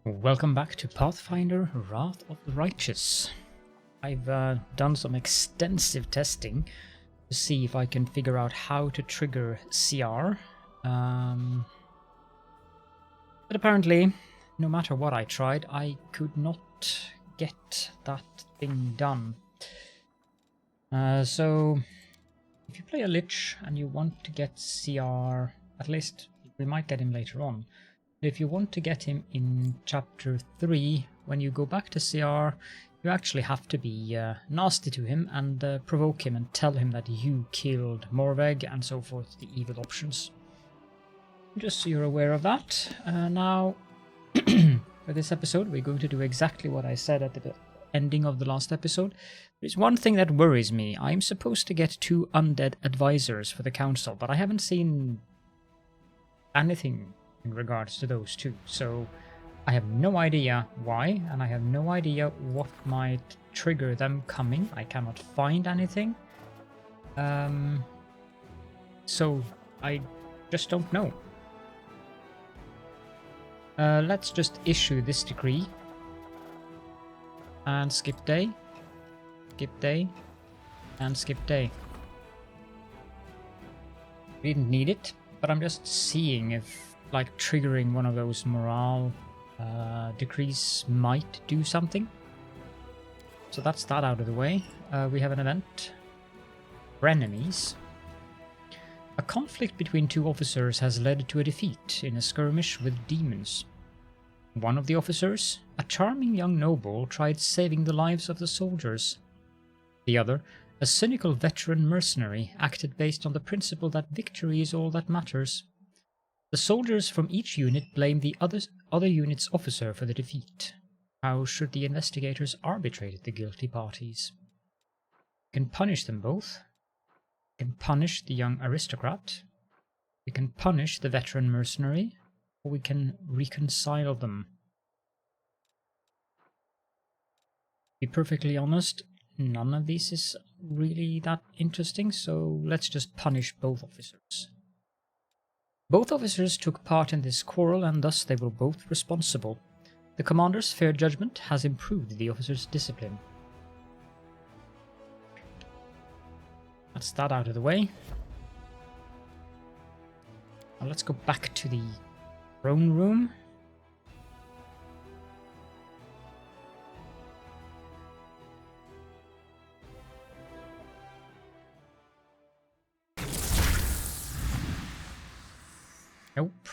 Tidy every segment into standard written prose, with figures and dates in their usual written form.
Welcome back to Pathfinder Wrath of the Righteous. I've done some extensive testing to see if I can figure out how to trigger CR. But apparently, no matter what I tried, I could not get that thing done. So, if you play a Lich and you want to get CR, at least we might get him later on. If you want to get him in Chapter 3, when you go back to CR, you actually have to be nasty to him and provoke him and tell him that you killed Morveg and so forth, the evil options. Just so you're aware of that. Now, for this episode, we're going to do exactly what I said at the ending of the last episode. There's one thing that worries me. I'm supposed to get 2 undead advisors for the council, but I haven't seen anything in regards to those 2, so I have no idea why, and I have no idea what might trigger them coming. I cannot find anything, so I just don't know. Let's just issue this decree and skip day, and skip day. We didn't need it, but I'm just seeing if like triggering one of those morale decrees might do something. So that's that out of the way. We have an event. Frenemies. A conflict between 2 officers has led to a defeat in a skirmish with demons. One of the officers, a charming young noble, tried saving the lives of the soldiers. The other, a cynical veteran mercenary, acted based on the principle that victory is all that matters. The soldiers from each unit blame the other unit's officer for the defeat. How should the investigators arbitrate the guilty parties? We can punish them both. We can punish the young aristocrat. We can punish the veteran mercenary. Or we can reconcile them. To be perfectly honest, none of these is really that interesting, so let's just punish both officers. Both officers took part in this quarrel and thus they were both responsible. The commander's fair judgment has improved the officers' discipline. That's that out of the way. Now let's go back to the throne room. Nope.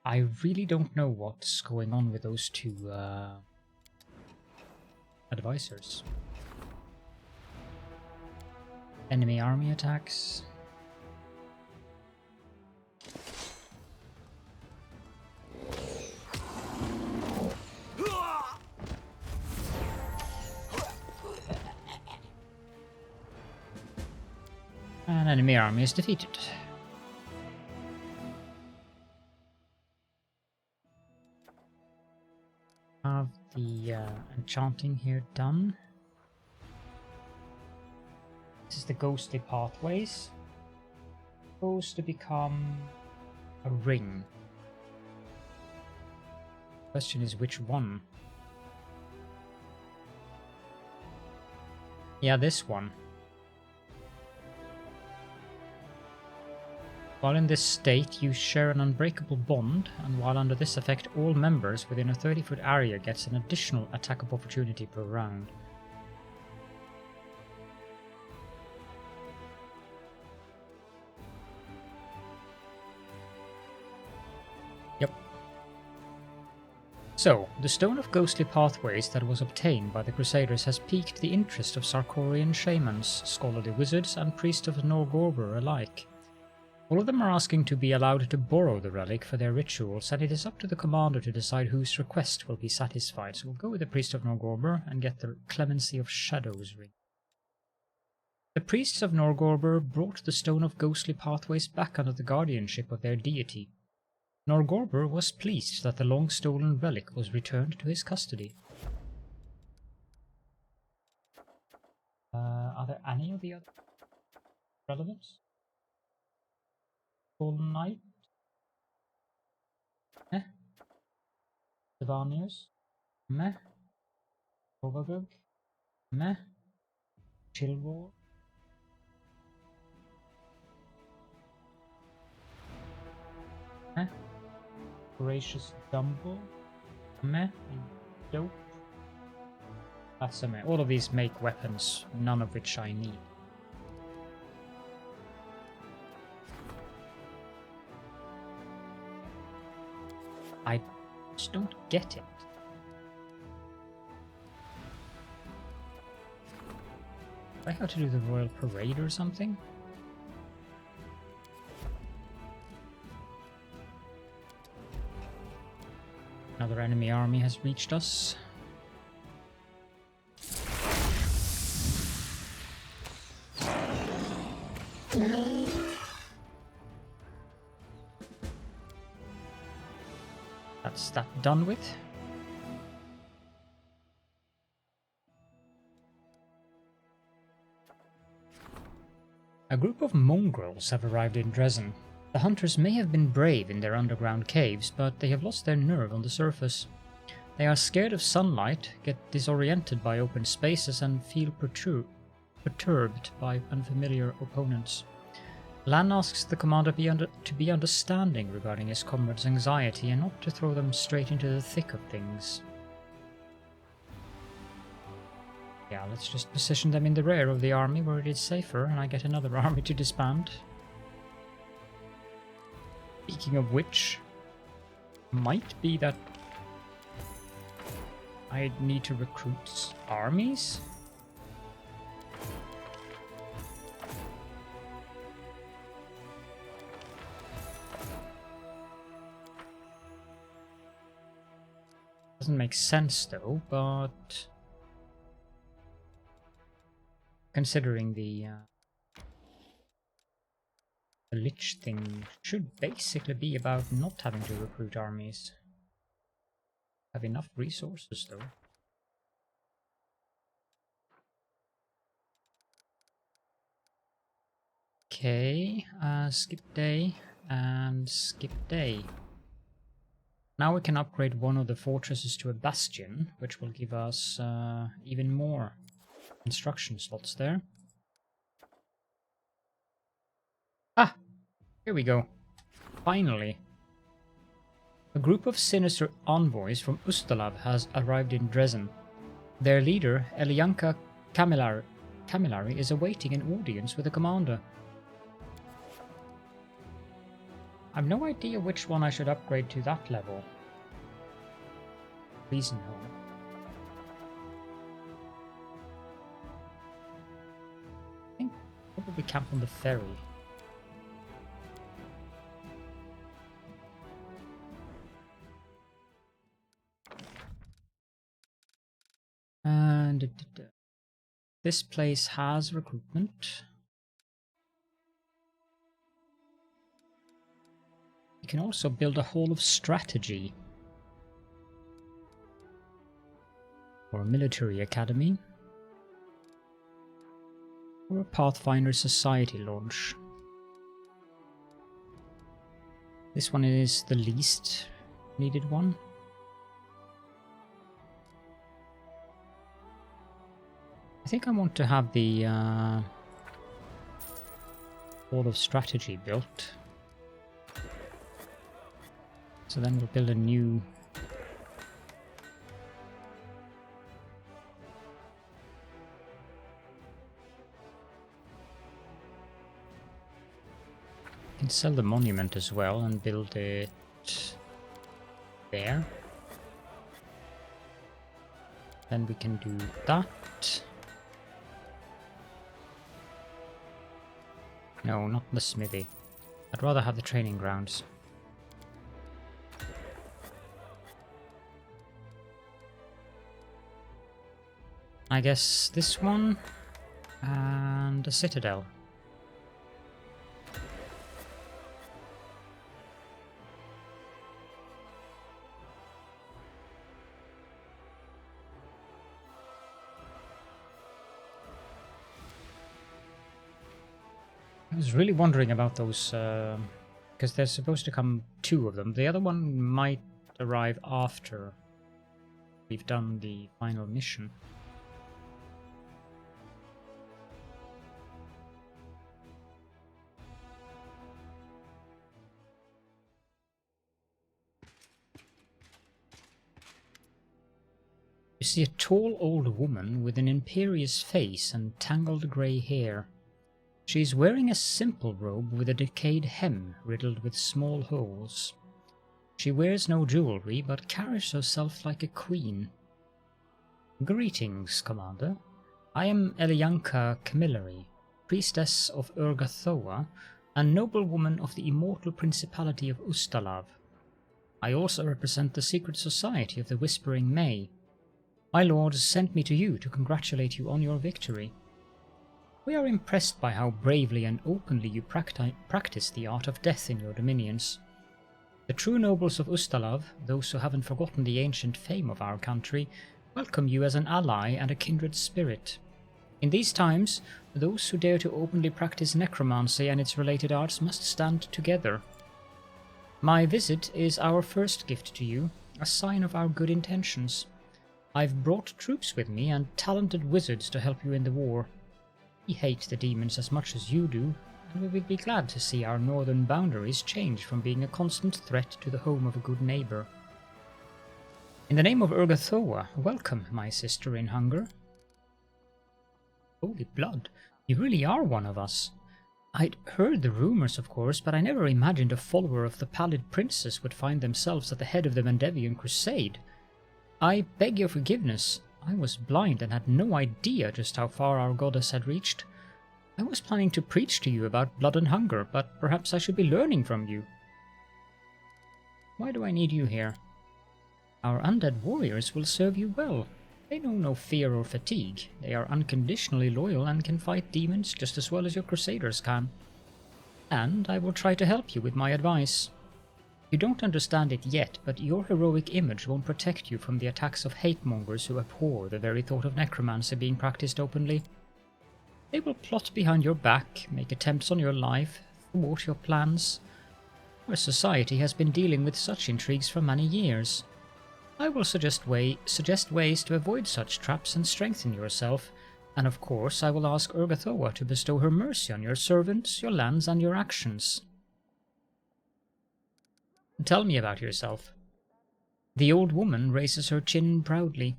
I really don't know what's going on with those 2 advisors. Enemy army attacks. An enemy army is defeated. Have the enchanting here done. This is the ghostly pathways. Supposed to become a ring. Question is which one? Yeah, this one. While in this state, you share an unbreakable bond, and while under this effect, all members within a 30-foot area gets an additional attack of opportunity per round. Yep. So, the Stone of Ghostly Pathways that was obtained by the Crusaders has piqued the interest of Sarkorian shamans, scholarly wizards, and priests of Norgorber alike. All of them are asking to be allowed to borrow the relic for their rituals, and it is up to the commander to decide whose request will be satisfied. So we'll go with the Priest of Norgorber and get the Clemency of Shadows ring. The priests of Norgorber brought the Stone of Ghostly Pathways back under the guardianship of their deity. Norgorber was pleased that the long-stolen relic was returned to his custody. Are there any of the other relevance? Full Knight. Savanius. Meh. Overgug. Meh. Chillwall. Meh. Gracious Dumble. Meh. Dope. That's a meh. All of these make weapons, none of which I need. I just don't get it. Do I have to do the Royal Parade or something? Another enemy army has reached us. That's that done with. A group of mongrels have arrived in Dresden. The hunters may have been brave in their underground caves, but they have lost their nerve on the surface. They are scared of sunlight, get disoriented by open spaces, and feel perturbed by unfamiliar opponents. Lan asks the commander to be understanding regarding his comrades' anxiety and not to throw them straight into the thick of things. Yeah, let's just position them in the rear of the army where it is safer, and I get another army to disband. Speaking of which, might be that I need to recruit armies? Doesn't make sense though, but considering the Lich thing should basically be about not having to recruit armies. Have enough resources though. Okay, skip day and skip day. Now we can upgrade one of the fortresses to a bastion, which will give us even more construction slots there. Ah! Here we go. Finally. A group of sinister envoys from Ustalav has arrived in Dresden. Their leader, Elyanka Camillari, is awaiting an audience with the commander. I've no idea which one I should upgrade to that level. Please no. I think probably camp on the ferry. And this place has recruitment. You can also build a hall of strategy. Or a military academy. Or a Pathfinder Society lodge. This one is the least needed one. I think I want to have the hall of strategy built. So then we'll build a new can sell the monument as well and build it there. Then we can do that. No, not the smithy. I'd rather have the training grounds. I guess this one and a citadel. I was really wondering about those because there's supposed to come 2 of them. The other one might arrive after we've done the final mission. You see a tall old woman with an imperious face and tangled grey hair. She is wearing a simple robe with a decayed hem riddled with small holes. She wears no jewelry, but carries herself like a queen. Greetings, Commander. I am Elyanka Camilleri, priestess of Urgathoa, and noblewoman of the immortal principality of Ustalav. I also represent the secret society of the Whispering May. My lord sent me to you to congratulate you on your victory. We are impressed by how bravely and openly you practice the art of death in your dominions. The true nobles of Ustalav, those who haven't forgotten the ancient fame of our country, welcome you as an ally and a kindred spirit. In these times, those who dare to openly practice necromancy and its related arts must stand together. My visit is our first gift to you, a sign of our good intentions. I've brought troops with me and talented wizards to help you in the war. We hate the demons as much as you do, and we will be glad to see our northern boundaries change from being a constant threat to the home of a good neighbour. In the name of Urgathoa, welcome, my sister in hunger. Holy blood, you really are one of us. I'd heard the rumours, of course, but I never imagined a follower of the Pallid Princess would find themselves at the head of the Mendevian crusade. I beg your forgiveness. I was blind and had no idea just how far our goddess had reached. I was planning to preach to you about blood and hunger, but perhaps I should be learning from you. Why do I need you here? Our undead warriors will serve you well. They know no fear or fatigue. They are unconditionally loyal and can fight demons just as well as your crusaders can. And I will try to help you with my advice. You don't understand it yet, but your heroic image won't protect you from the attacks of hate-mongers who abhor the very thought of necromancy being practiced openly. They will plot behind your back, make attempts on your life, thwart your plans. Our society has been dealing with such intrigues for many years. I will suggest ways to avoid such traps and strengthen yourself, and of course I will ask Urgathoa to bestow her mercy on your servants, your lands, and your actions. Tell me about yourself. The old woman raises her chin proudly.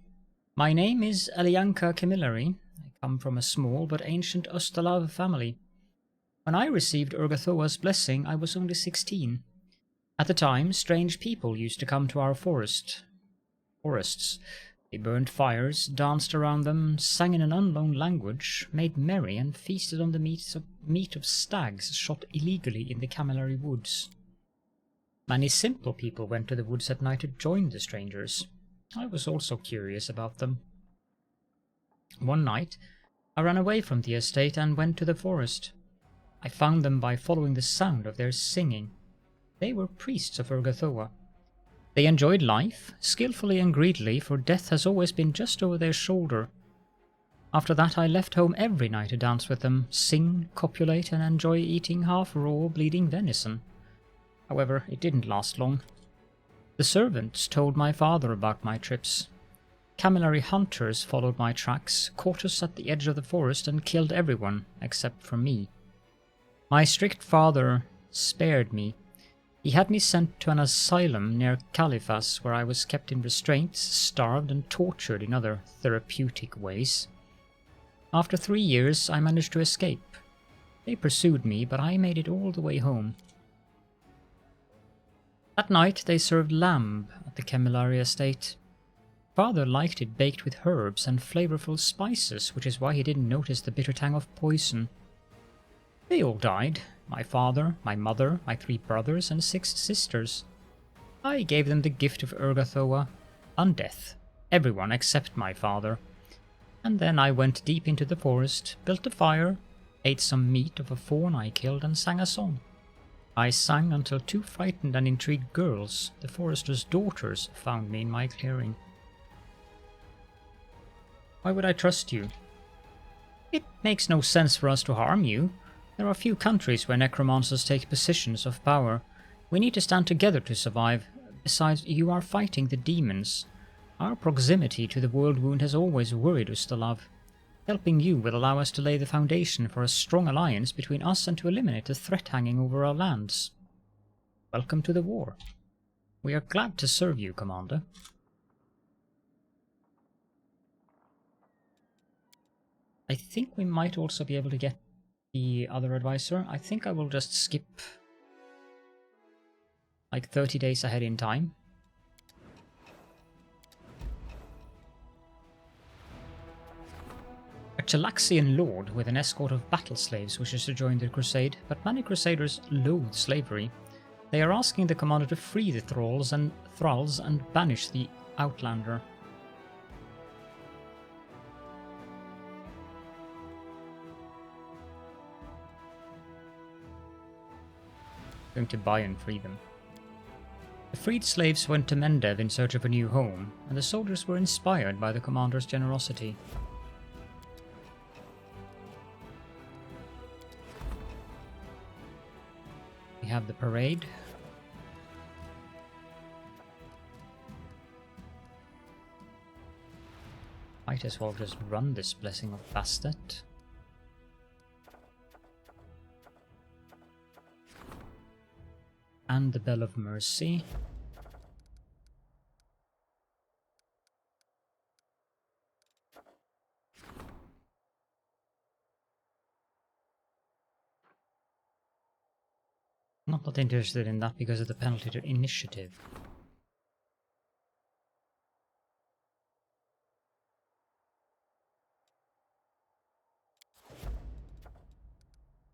My name is Elyanka Camilleri. I come from a small but ancient Ustalav family. When I received Urgathoa's blessing, I was only 16. At the time, strange people used to come to our forests. They burned fires, danced around them, sang in an unknown language, made merry, and feasted on the meat of stags shot illegally in the Camilleri woods. Many simple people went to the woods at night to join the strangers. I was also curious about them. One night, I ran away from the estate and went to the forest. I found them by following the sound of their singing. They were priests of Urgathoa. They enjoyed life, skillfully and greedily, for death has always been just over their shoulder. After that I left home every night to dance with them, sing, copulate, and enjoy eating half-raw, bleeding venison. However, it didn't last long. The servants told my father about my trips. Camilleri hunters followed my tracks, caught us at the edge of the forest, and killed everyone, except for me. My strict father spared me. He had me sent to an asylum near Caliphas, where I was kept in restraints, starved, and tortured in other therapeutic ways. After 3 years, I managed to escape. They pursued me, but I made it all the way home. That night they served lamb at the Camilleri estate. Father liked it baked with herbs and flavorful spices, which is why he didn't notice the bitter tang of poison. They all died. My father, my mother, my 3 brothers, and 6 sisters. I gave them the gift of Urgathoa, undeath, everyone except my father. And then I went deep into the forest, built a fire, ate some meat of a fawn I killed, and sang a song. I sang until 2 frightened and intrigued girls, the forester's daughters, found me in my clearing. Why would I trust you? It makes no sense for us to harm you. There are few countries where necromancers take positions of power. We need to stand together to survive. Besides, you are fighting the demons. Our proximity to the Worldwound has always worried Ustalav. Helping you will allow us to lay the foundation for a strong alliance between us and to eliminate the threat hanging over our lands. Welcome to the war. We are glad to serve you, Commander. I think we might also be able to get the other advisor. I think I will just skip like 30 days ahead in time. A Chalaxian lord with an escort of battle slaves wishes to join the crusade, but many crusaders loathe slavery. They are asking the commander to free the thralls and banish the outlander. Going to buy and free them. The freed slaves went to Mendev in search of a new home, and the soldiers were inspired by the commander's generosity. We have the parade. Might as well just run this Blessing of Bastet. And the Bell of Mercy. Not that interested in that because of the penalty to initiative.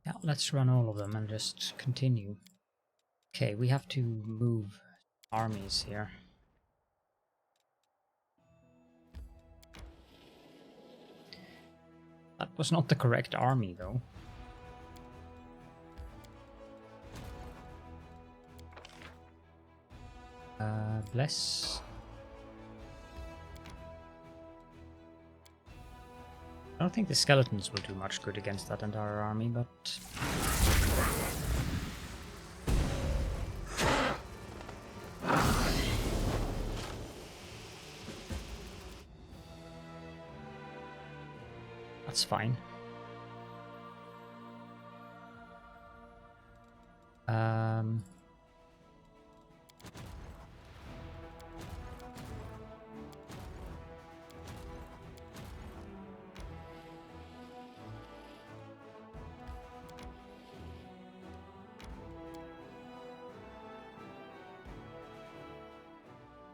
Yeah, let's run all of them and just continue. Okay, we have to move armies here. That was not the correct army, though. Bless. I don't think the skeletons will do much good against that entire army, but... that's fine.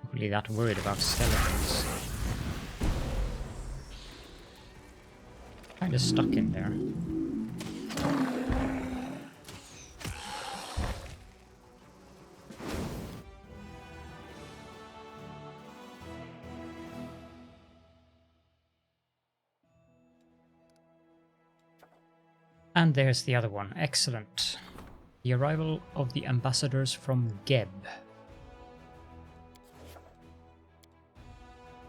Not really that worried about skeletons. Kinda stuck in there. And there's the other one. Excellent. The arrival of the ambassadors from Geb.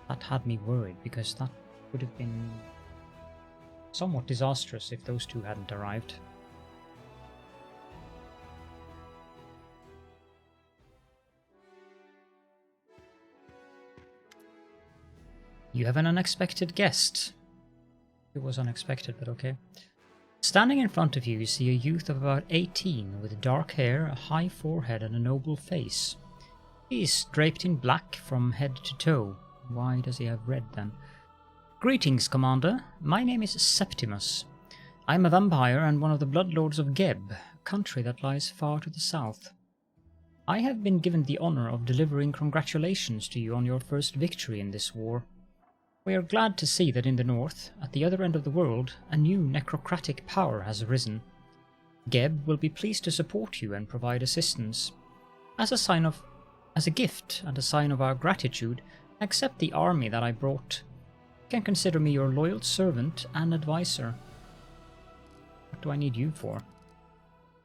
That had me worried, because that would have been somewhat disastrous if those two hadn't arrived. You have an unexpected guest. It was unexpected, but okay. Standing in front of you, you see a youth of about 18 with dark hair, a high forehead and a noble face. He is draped in black from head to toe. Why does he have red then? Greetings, Commander. My name is Septimus. I am a vampire and one of the bloodlords of Geb, a country that lies far to the south. I have been given the honor of delivering congratulations to you on your first victory in this war. We are glad to see that in the north, at the other end of the world, a new necrocratic power has arisen. Geb will be pleased to support you and provide assistance. As a gift and a sign of our gratitude, accept the army that I brought. You can consider me your loyal servant and advisor. What do I need you for?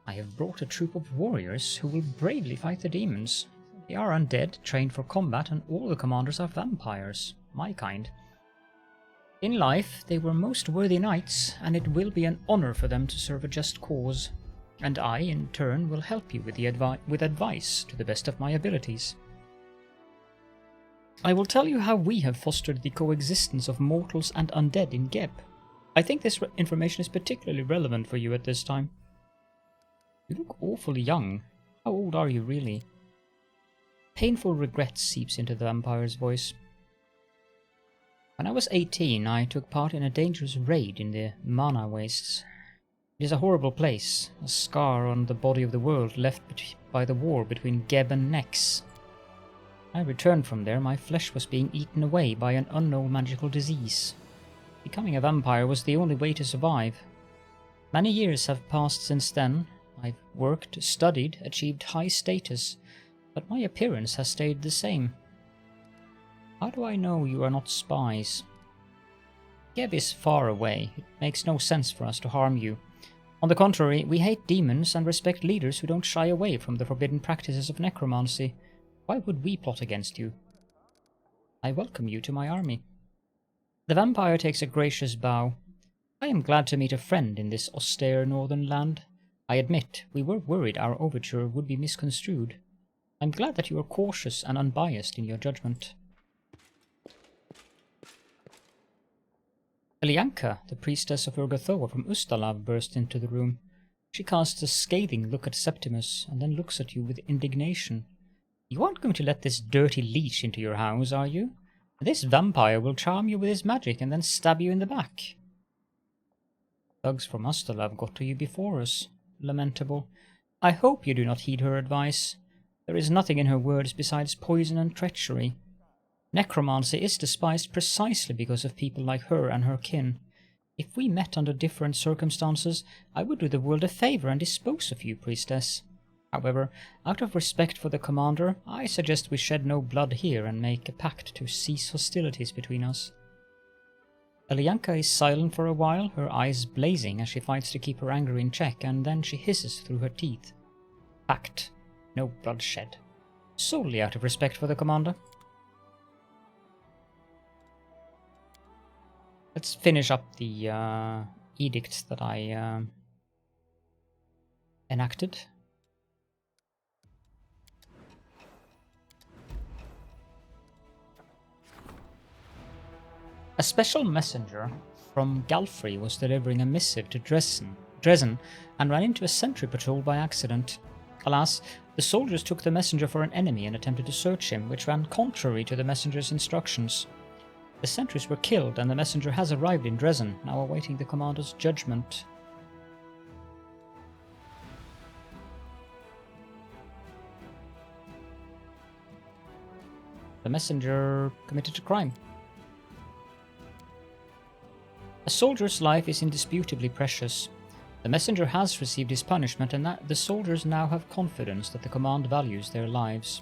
I have brought a troop of warriors who will bravely fight the demons. They are undead, trained for combat, and all the commanders are vampires, my kind. In life, they were most worthy knights, and it will be an honor for them to serve a just cause. and I, in turn, will help you with advice to the best of my abilities. I will tell you how we have fostered the coexistence of mortals and undead in Geb. I think this information is particularly relevant for you at this time. You look awfully young. How old are you really? Painful regret seeps into the vampire's voice. When I was 18, I took part in a dangerous raid in the Mana Wastes. It is a horrible place, a scar on the body of the world left by the war between Geb and Nex. I returned from there, my flesh was being eaten away by an unknown magical disease. Becoming a vampire was the only way to survive. Many years have passed since then. I've worked, studied, achieved high status, but my appearance has stayed the same. How do I know you are not spies? Geb is far away. It makes no sense for us to harm you. On the contrary, we hate demons and respect leaders who don't shy away from the forbidden practices of necromancy. Why would we plot against you? I welcome you to my army. The vampire takes a gracious bow. I am glad to meet a friend in this austere northern land. I admit, we were worried our overture would be misconstrued. I'm glad that you are cautious and unbiased in your judgment. Elyanka, the priestess of Urgathoa from Ustalav, burst into the room. She casts a scathing look at Septimus, and then looks at you with indignation. You aren't going to let this dirty leech into your house, are you? This vampire will charm you with his magic and then stab you in the back. Thugs from Ustalav got to you before us. Lamentable. I hope you do not heed her advice. There is nothing in her words besides poison and treachery. Necromancy is despised precisely because of people like her and her kin. If we met under different circumstances, I would do the world a favour and dispose of you, priestess. However, out of respect for the commander, I suggest we shed no blood here and make a pact to cease hostilities between us. Alyanka is silent for a while, her eyes blazing as she fights to keep her anger in check, and then she hisses through her teeth. Pact. No bloodshed. Solely out of respect for the commander. Let's finish up the edicts that I enacted. A special messenger from Galfrey was delivering a missive to Dresden and ran into a sentry patrol by accident. Alas, the soldiers took the messenger for an enemy and attempted to search him, which ran contrary to the messenger's instructions. The sentries were killed and the messenger has arrived in Dresden, now awaiting the commander's judgment. The messenger committed a crime. A soldier's life is indisputably precious. The messenger has received his punishment, and that the soldiers now have confidence that the command values their lives.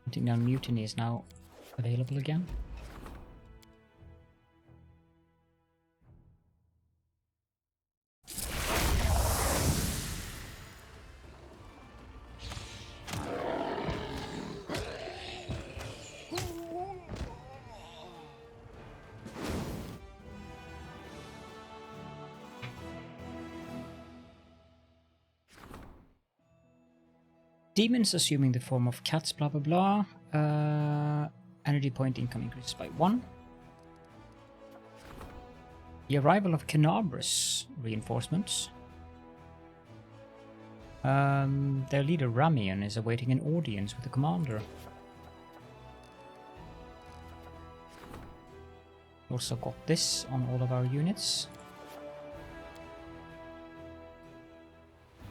Hunting down mutiny is now available again. Demons assuming the form of cats, blah blah blah. Energy point income increases by 1. The arrival of Canabras reinforcements. Their leader Ramian is awaiting an audience with the commander. Also got this on all of our units.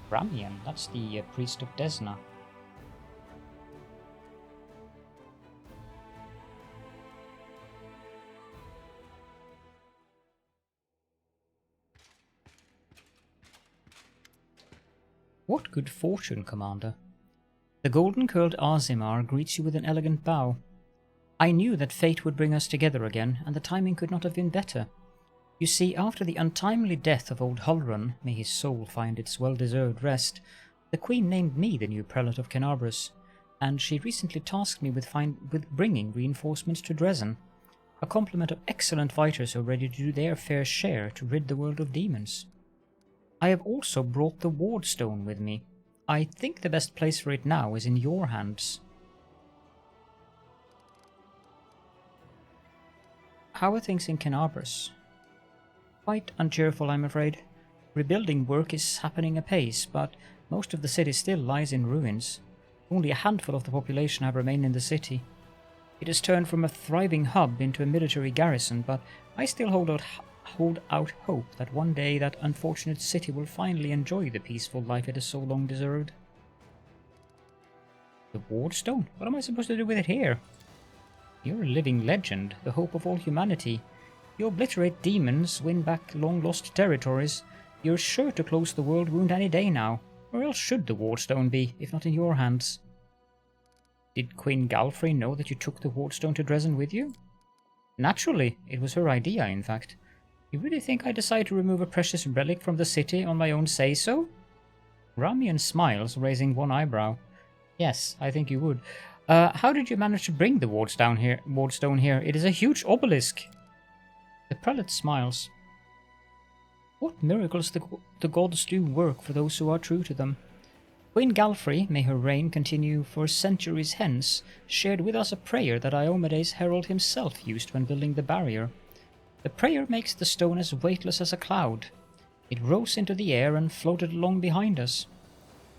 Ramian, that's the priest of Desna. What good fortune, Commander. The golden-curled Azimar greets you with an elegant bow. I knew that fate would bring us together again, and the timing could not have been better. You see, after the untimely death of old Hulrun, may his soul find its well-deserved rest, the Queen named me the new prelate of Canabras, and she recently tasked me with bringing reinforcements to Dresden. A complement of excellent fighters who are ready to do their fair share to rid the world of demons. I have also brought the ward stone with me. I think the best place for it now is in your hands. How are things in Canabras? Quite uncheerful, I'm afraid. Rebuilding work is happening apace, but most of the city still lies in ruins. Only a handful of the population have remained in the city. It has turned from a thriving hub into a military garrison, but I still hold out hope that one day that unfortunate city will finally enjoy the peaceful life it has so long deserved. The Wardstone? What am I supposed to do with it here? You're a living legend, the hope of all humanity. You obliterate demons, win back long-lost territories. You're sure to close the Worldwound any day now. Where else should the Wardstone be, if not in your hands? Did Queen Galfrey know that you took the Wardstone to Dresden with you? Naturally, it was her idea, in fact. You really think I decided to remove a precious relic from the city on my own say-so? Ramian smiles, raising one eyebrow. Yes, I think you would. How did you manage to bring the Wardstone here? It is a huge obelisk. The prelate smiles. What miracles the gods do work for those who are true to them. Queen Galfrey, may her reign continue for centuries hence, shared with us a prayer that Iomedes' herald himself used when building the barrier. The prayer makes the stone as weightless as a cloud. It rose into the air and floated along behind us.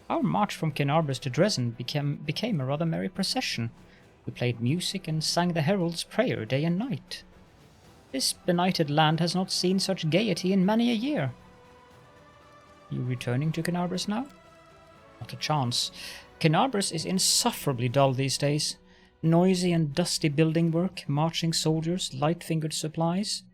Our march from Canabras to Dresden became a rather merry procession. We played music and sang the herald's prayer day and night. This benighted land has not seen such gaiety in many a year. You returning to Canabras now? Not a chance. Canabras is insufferably dull these days. Noisy and dusty building work, marching soldiers, light-fingered supplies.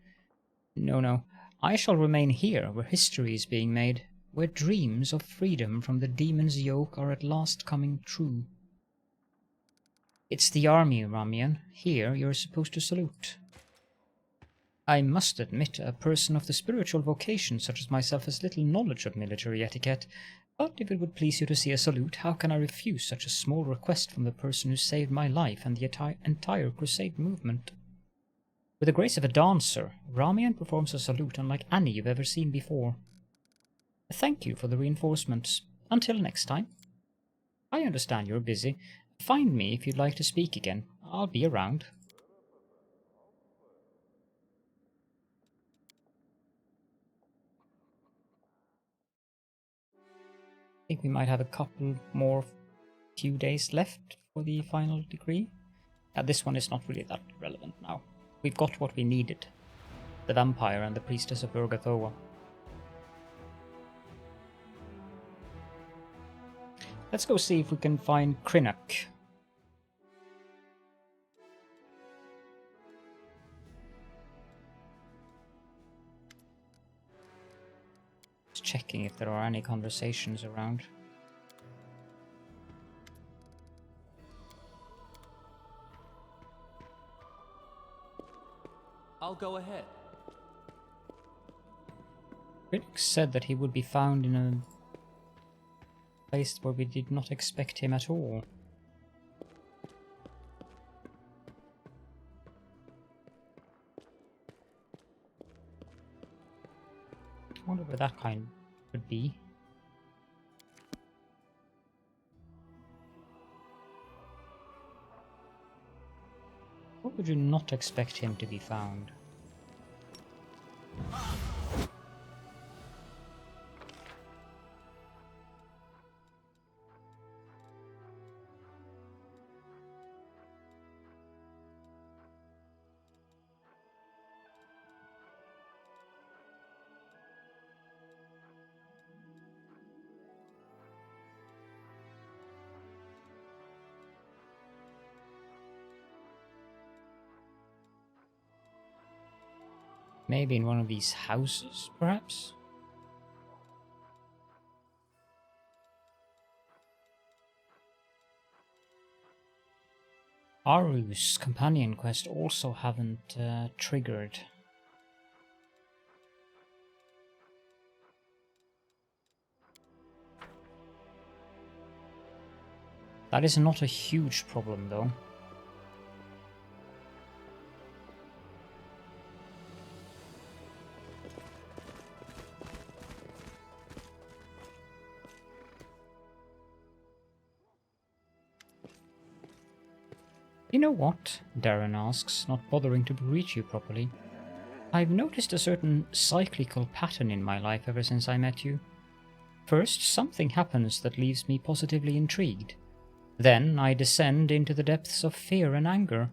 No. I shall remain here, where history is being made, where dreams of freedom from the demon's yoke are at last coming true. It's the army, Ramian. Here you're supposed to salute. I must admit, a person of the spiritual vocation such as myself has little knowledge of military etiquette, but if it would please you to see a salute, how can I refuse such a small request from the person who saved my life and the entire crusade movement? With the grace of a dancer, Ramian performs a salute unlike any you've ever seen before. Thank you for the reinforcements. Until next time. I understand you're busy. Find me if you'd like to speak again. I'll be around. I think we might have a few days left for the final decree. This one is not really that relevant now. We've got what we needed. The vampire and the priestess of Urgathoa. Let's go see if we can find Krynak. Just checking if there are any conversations around. I'll go ahead. Krynak said that he would be found in a place where we did not expect him at all. I wonder where that kind could be. Where would you not expect him to be found? Maybe in one of these houses, perhaps? Aru's companion quest also haven't triggered. That is not a huge problem, though. You know what? Darren asks, not bothering to greet you properly. I've noticed a certain cyclical pattern in my life ever since I met you. First, something happens that leaves me positively intrigued. Then I descend into the depths of fear and anger.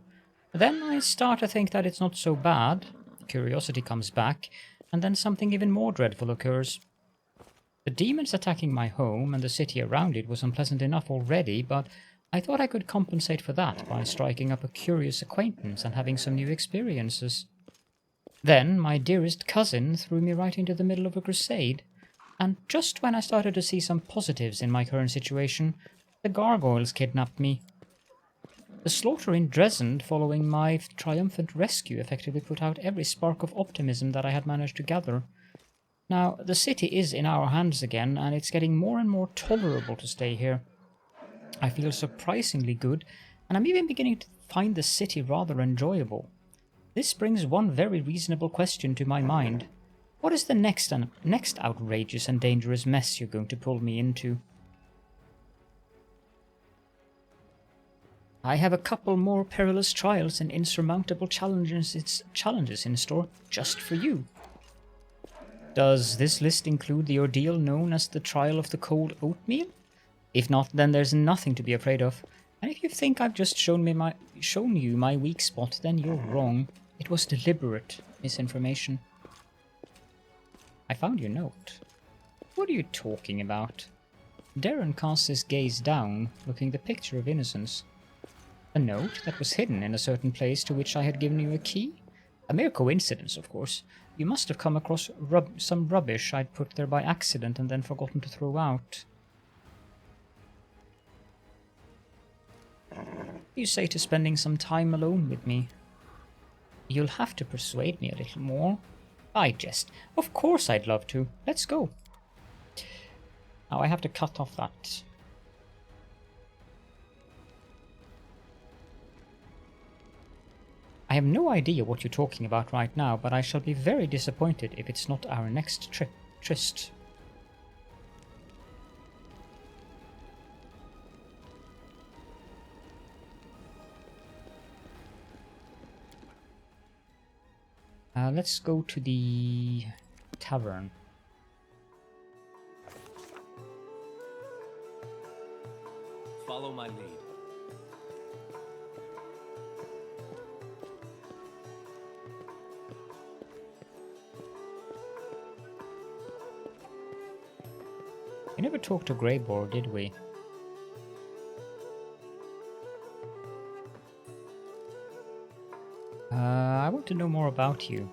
Then I start to think that it's not so bad. Curiosity comes back, and then something even more dreadful occurs. The demons attacking my home and the city around it was unpleasant enough already, but I thought I could compensate for that by striking up a curious acquaintance and having some new experiences. Then my dearest cousin threw me right into the middle of a crusade, and just when I started to see some positives in my current situation, the gargoyles kidnapped me. The slaughter in Dresden following my triumphant rescue effectively put out every spark of optimism that I had managed to gather. Now, the city is in our hands again, and it's getting more and more tolerable to stay here. I feel surprisingly good, and I'm even beginning to find the city rather enjoyable. This brings one very reasonable question to my mind. What is the next outrageous and dangerous mess you're going to pull me into? I have a couple more perilous trials and insurmountable challenges in store just for you. Does this list include the ordeal known as the Trial of the Cold Oatmeal? If not, then there's nothing to be afraid of. And if you think I've just shown you my weak spot, then you're wrong. It was deliberate misinformation. I found your note. What are you talking about? Darren casts his gaze down, looking the picture of innocence. A note that was hidden in a certain place to which I had given you a key? A mere coincidence, of course. You must have come across some rubbish I'd put there by accident and then forgotten to throw out. You say to spending some time alone with me. You'll have to persuade me a little more. I jest. Of course I'd love to. Let's go. Now I have to cut off that. I have no idea what you're talking about right now, but I shall be very disappointed if it's not our next tryst. Let's go to the tavern. Follow my lead. We never talked to Greybor, did we? I want to know more about you.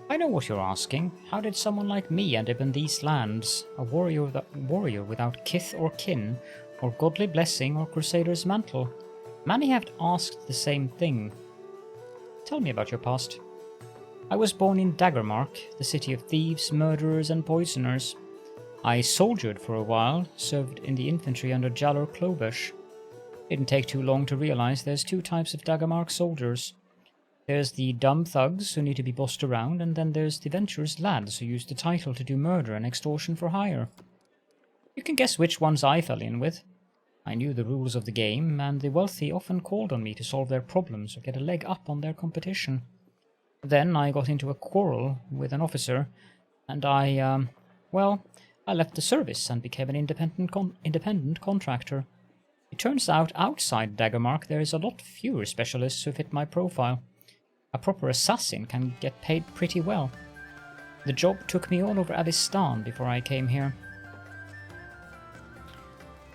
I know what you're asking. How did someone like me end up in these lands? A warrior without kith or kin, or godly blessing or crusader's mantle? Many have asked the same thing. Tell me about your past. I was born in Daggermark, the city of thieves, murderers and poisoners. I soldiered for a while, served in the infantry under Jalor Klobush. Didn't take too long to realize there's two types of Daggermark soldiers. There's the dumb thugs who need to be bossed around, and then there's the adventurous lads who use the title to do murder and extortion for hire. You can guess which ones I fell in with. I knew the rules of the game, and the wealthy often called on me to solve their problems or get a leg up on their competition. Then I got into a quarrel with an officer, and I left the service and became an independent contractor. It turns out outside Daggermark there is a lot fewer specialists who fit my profile. A proper assassin can get paid pretty well. The job took me all over Avistan before I came here.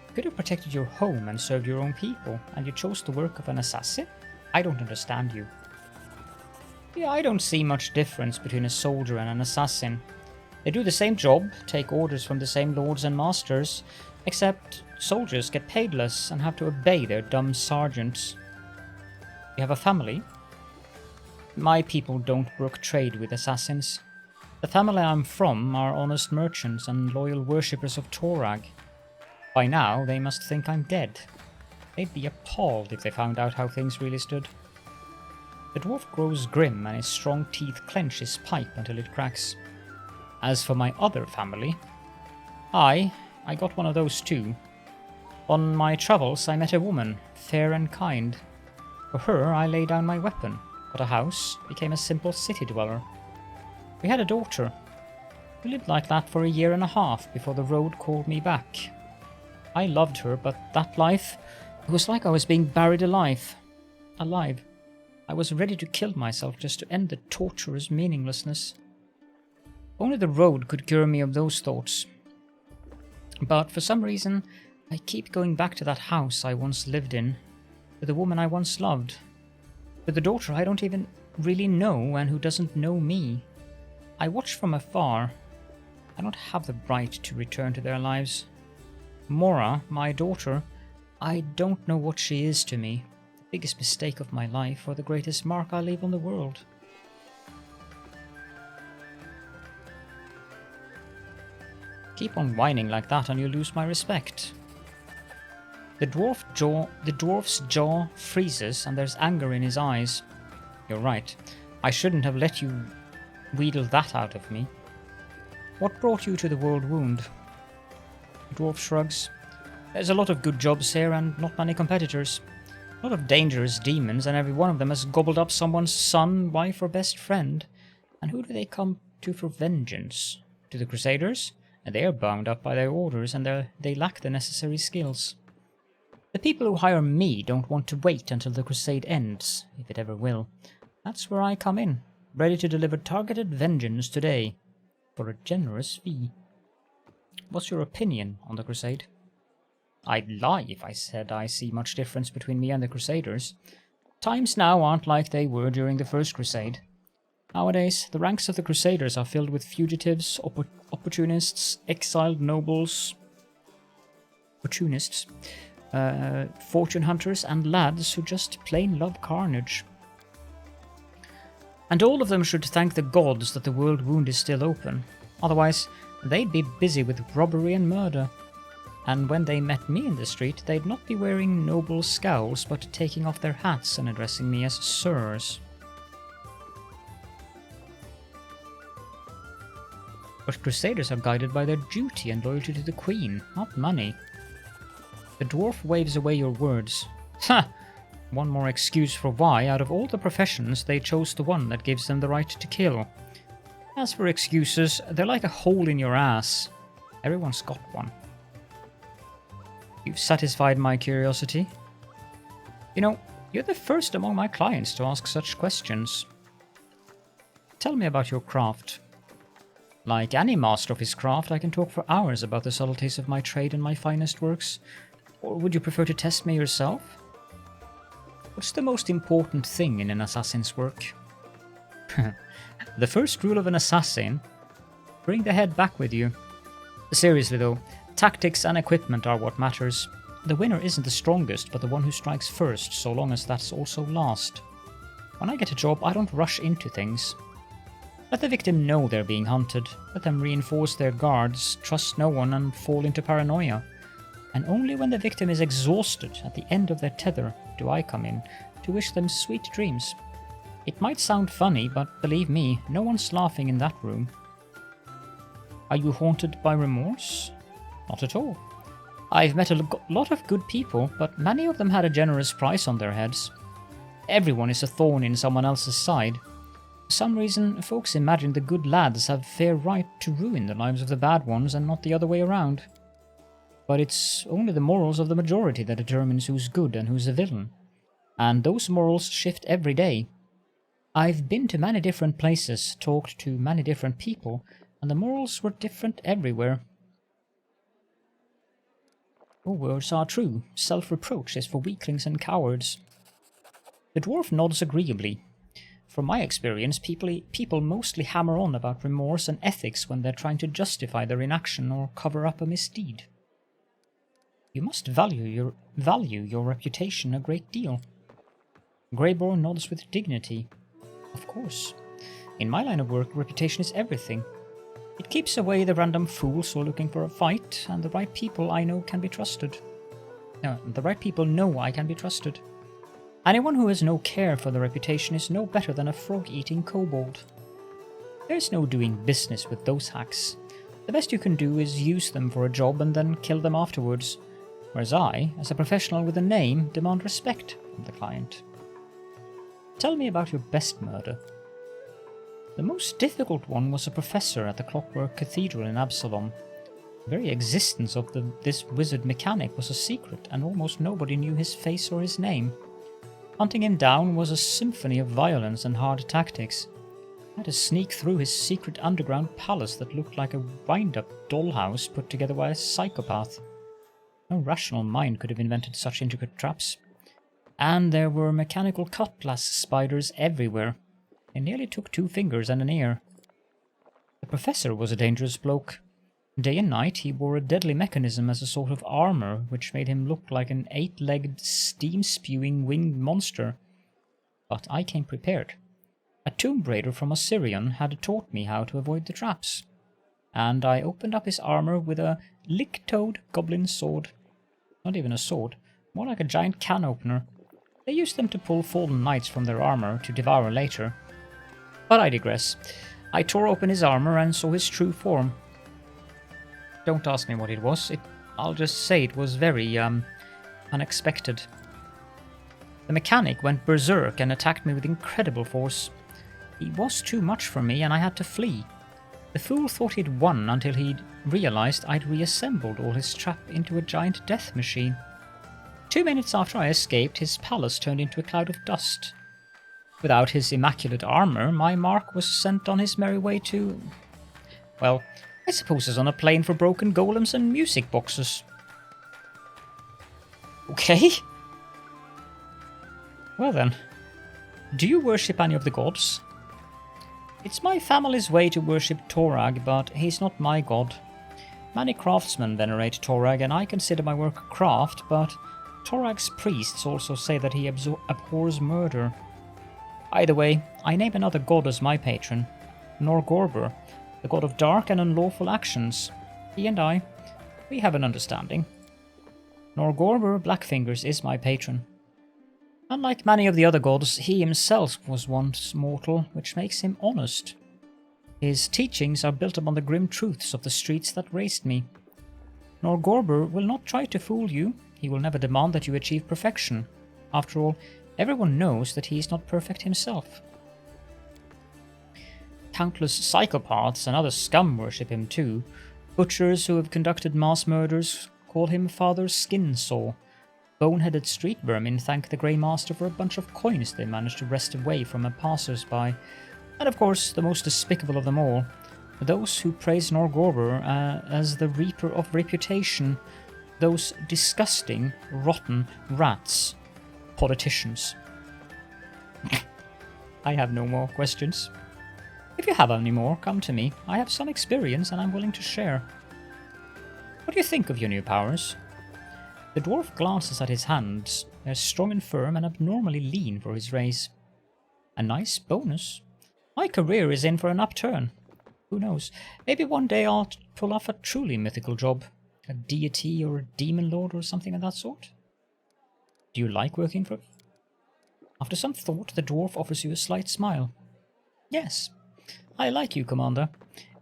You could have protected your home and served your own people, and you chose the work of an assassin? I don't understand you. Yeah, I don't see much difference between a soldier and an assassin. They do the same job, take orders from the same lords and masters, except soldiers get paid less and have to obey their dumb sergeants. You have a family? My people don't brook trade with assassins. The family I'm from are honest merchants and loyal worshippers of Torag. By now, they must think I'm dead. They'd be appalled if they found out how things really stood. The dwarf grows grim and his strong teeth clench his pipe until it cracks. As for my other family, I got one of those too. On my travels I met a woman, fair and kind. For her, I lay down my weapon, got a house, became a simple city dweller. We had a daughter. We lived like that for 1.5 years before the road called me back. I loved her, but that life, it was like I was being buried alive. Alive. I was ready to kill myself just to end the torturous meaninglessness. Only the road could cure me of those thoughts. But for some reason, I keep going back to that house I once lived in, with the woman I once loved, with the daughter I don't even really know and who doesn't know me. I watch from afar. I don't have the right to return to their lives. Mora, my daughter, I don't know what she is to me, the biggest mistake of my life or the greatest mark I leave on the world. Keep on whining like that and you'll lose my respect. The dwarf's jaw freezes and there's anger in his eyes. You're right. I shouldn't have let you wheedle that out of me. What brought you to the Worldwound? The dwarf shrugs. There's a lot of good jobs here and not many competitors. A lot of dangerous demons and every one of them has gobbled up someone's son, wife or best friend. And who do they come to for vengeance? To the crusaders? And they're bound up by their orders and they lack the necessary skills. The people who hire me don't want to wait until the crusade ends, if it ever will. That's where I come in, ready to deliver targeted vengeance today, for a generous fee. What's your opinion on the crusade? I'd lie if I said I see much difference between me and the crusaders. Times now aren't like they were during the first crusade. Nowadays, the ranks of the crusaders are filled with fugitives, opportunists, exiled nobles, opportunists, fortune hunters and lads who just plain love carnage. And all of them should thank the gods that the Worldwound is still open. Otherwise, they'd be busy with robbery and murder. And when they met me in the street, they'd not be wearing noble scowls, but taking off their hats and addressing me as sirs. But crusaders are guided by their duty and loyalty to the queen, not money. The dwarf waves away your words. Ha! One more excuse for why, out of all the professions, they chose the one that gives them the right to kill. As for excuses, they're like a hole in your ass. Everyone's got one. You've satisfied my curiosity. You know, you're the first among my clients to ask such questions. Tell me about your craft. Like any master of his craft, I can talk for hours about the subtleties of my trade and my finest works. Or would you prefer to test me yourself? What's the most important thing in an assassin's work? The first rule of an assassin: bring the head back with you. Seriously though, tactics and equipment are what matters. The winner isn't the strongest, but the one who strikes first, so long as that's also last. When I get a job, I don't rush into things. Let the victim know they're being hunted, let them reinforce their guards, trust no one and fall into paranoia. And only when the victim is exhausted at the end of their tether do I come in to wish them sweet dreams. It might sound funny, but believe me, no one's laughing in that room. Are you haunted by remorse? Not at all. I've met a lot of good people, but many of them had a generous price on their heads. Everyone is a thorn in someone else's side. For some reason, folks imagine the good lads have fair right to ruin the lives of the bad ones and not the other way around. But it's only the morals of the majority that determines who's good and who's a villain. And those morals shift every day. I've been to many different places, talked to many different people, and the morals were different everywhere. Your words are true. Self-reproach is for weaklings and cowards. The dwarf nods agreeably. From my experience, people mostly hammer on about remorse and ethics when they're trying to justify their inaction or cover up a misdeed. You must value your reputation a great deal. Greyborn nods with dignity. Of course. In my line of work, reputation is everything. It keeps away the random fools who are looking for a fight, and the right people I know can be trusted. No, the right people know I can be trusted. Anyone who has no care for the reputation is no better than a frog-eating kobold. There's no doing business with those hacks. The best you can do is use them for a job and then kill them afterwards. Whereas I, as a professional with a name, demand respect from the client. Tell me about your best murder. The most difficult one was a professor at the Clockwork Cathedral in Absalom. The very existence of this wizard mechanic was a secret, and almost nobody knew his face or his name. Hunting him down was a symphony of violence and hard tactics. I had to sneak through his secret underground palace that looked like a wind-up dollhouse put together by a psychopath. No rational mind could have invented such intricate traps. And there were mechanical cutlass spiders everywhere. They nearly took 2 fingers and an ear. The professor was a dangerous bloke. Day and night he wore a deadly mechanism as a sort of armor, which made him look like an 8-legged, steam-spewing winged monster. But I came prepared. A tomb raider from Osirion had taught me how to avoid the traps, and I opened up his armor with a lick-toed goblin sword. Not even a sword, more like a giant can opener. They used them to pull fallen knights from their armor to devour later. But I digress. I tore open his armor and saw his true form. Don't ask me what it was. I'll just say it was very, unexpected. The mechanic went berserk and attacked me with incredible force. He was too much for me and I had to flee. The fool thought he'd won until he'd realized I'd reassembled all his trap into a giant death machine. 2 minutes after I escaped, his palace turned into a cloud of dust. Without his immaculate armor, my mark was sent on his merry way to... well, I suppose it's on a plane for broken golems and music boxes. Okay. Well then. Do you worship any of the gods? It's my family's way to worship Torag, but he's not my god. Many craftsmen venerate Torag, and I consider my work a craft, but Torag's priests also say that he abhors murder. Either way, I name another god as my patron, Norgorber, the god of dark and unlawful actions. He and I, we have an understanding. Norgorber Blackfingers is my patron. Unlike many of the other gods, he himself was once mortal, which makes him honest. His teachings are built upon the grim truths of the streets that raised me. Norgorber will not try to fool you. He will never demand that you achieve perfection. After all, everyone knows that he is not perfect himself. Countless psychopaths and other scum worship him too. Butchers who have conducted mass murders call him Father Skinsaw. Boneheaded street vermin thank the Grey Master for a bunch of coins they managed to wrest away from a passers-by. And of course, the most despicable of them all, those who praise Norgorber as the Reaper of Reputation, those disgusting, rotten rats. Politicians. I have no more questions. If you have any more, come to me. I have some experience and I'm willing to share. What do you think of your new powers? The dwarf glances at his hands. They're strong and firm and abnormally lean for his race. A nice bonus. My career is in for an upturn. Who knows? Maybe one day I'll pull off a truly mythical job. A deity or a demon lord or something of that sort. Do you like working for... After some thought, the dwarf offers you a slight smile. Yes, I like you, Commander.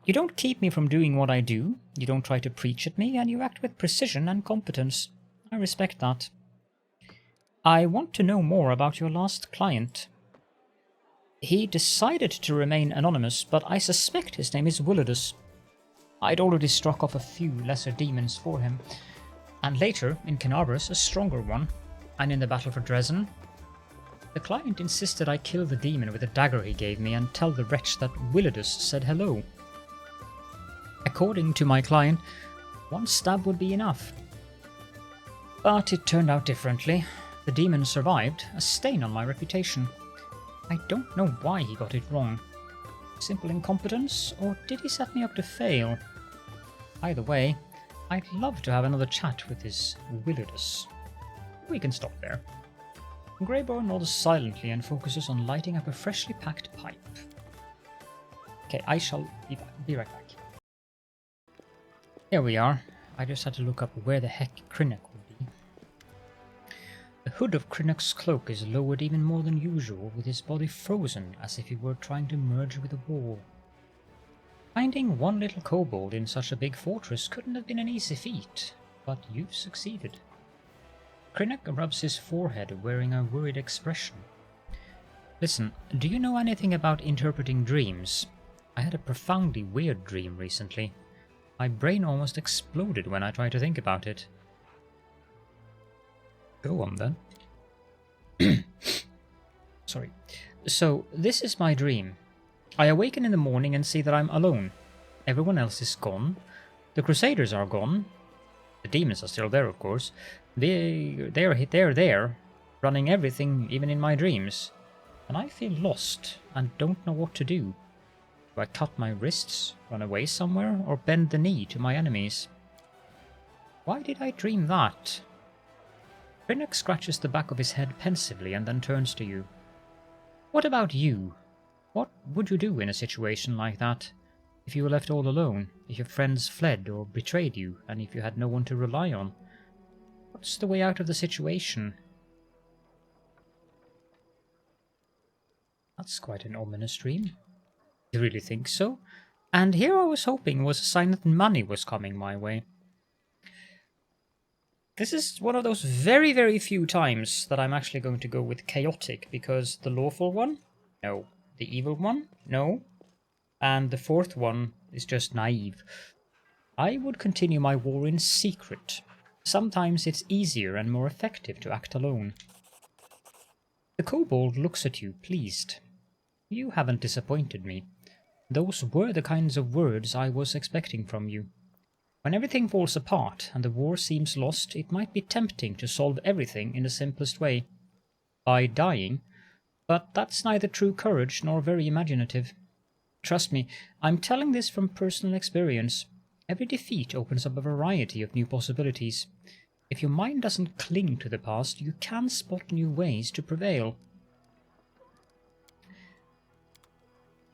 You don't keep me from doing what I do, you don't try to preach at me, and you act with precision and competence. I respect that. I want to know more about your last client. He decided to remain anonymous, but I suspect his name is Willidus. I'd already struck off a few lesser demons for him, and later, in Kenabres, a stronger one, and in the battle for Dresden. The client insisted I kill the demon with a dagger he gave me and tell the wretch that Willidus said hello. According to my client, one stab would be enough. But it turned out differently. The demon survived, a stain on my reputation. I don't know why he got it wrong. Simple incompetence, or did he set me up to fail? Either way, I'd love to have another chat with this Willidus. We can stop there. Greyboy nods silently and focuses on lighting up a freshly packed pipe. Okay, I shall be right back. Here we are. I just had to look up where the heck Krynek would be. The hood of Krynek's cloak is lowered even more than usual, with his body frozen as if he were trying to merge with a wall. Finding one little kobold in such a big fortress couldn't have been an easy feat, but you've succeeded. Krynek rubs his forehead, wearing a worried expression. Listen, do you know anything about interpreting dreams? I had a profoundly weird dream recently. My brain almost exploded when I tried to think about it. Go on then. Sorry. So, this is my dream. I awaken in the morning and see that I'm alone. Everyone else is gone. The crusaders are gone. The demons are still there, of course. They're there, running everything, even in my dreams. And I feel lost and don't know what to do. Do I cut my wrists, run away somewhere, or bend the knee to my enemies? Why did I dream that? Brynnek scratches the back of his head pensively and then turns to you. What about you? What would you do in a situation like that? If you were left all alone, if your friends fled or betrayed you, and if you had no one to rely on? What's the way out of the situation? That's quite an ominous dream. You really think so? And here I was hoping was a sign that money was coming my way. This is one of those very, very few times that I'm actually going to go with chaotic, because the lawful one? No. The evil one? No. And the fourth one is just naive. I would continue my war in secret. Sometimes it's easier and more effective to act alone. The kobold looks at you, pleased. You haven't disappointed me. Those were the kinds of words I was expecting from you. When everything falls apart and the war seems lost, it might be tempting to solve everything in the simplest way, by dying, but that's neither true courage nor very imaginative. Trust me, I'm telling this from personal experience. Every defeat opens up a variety of new possibilities. If your mind doesn't cling to the past, you can spot new ways to prevail.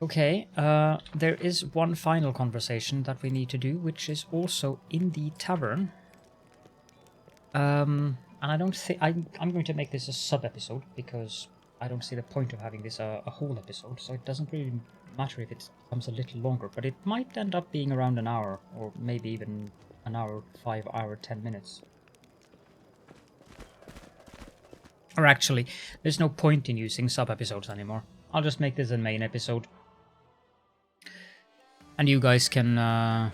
Okay, there is one final conversation that we need to do, which is also in the tavern. And I don't think... I'm going to make this a sub-episode, because I don't see the point of having this a whole episode, so it doesn't really matter if it becomes a little longer, but it might end up being around an hour, or maybe even an hour, 5 hour, 10 minutes. Or actually, there's no point in using sub-episodes anymore. I'll just make this a main episode. And you guys can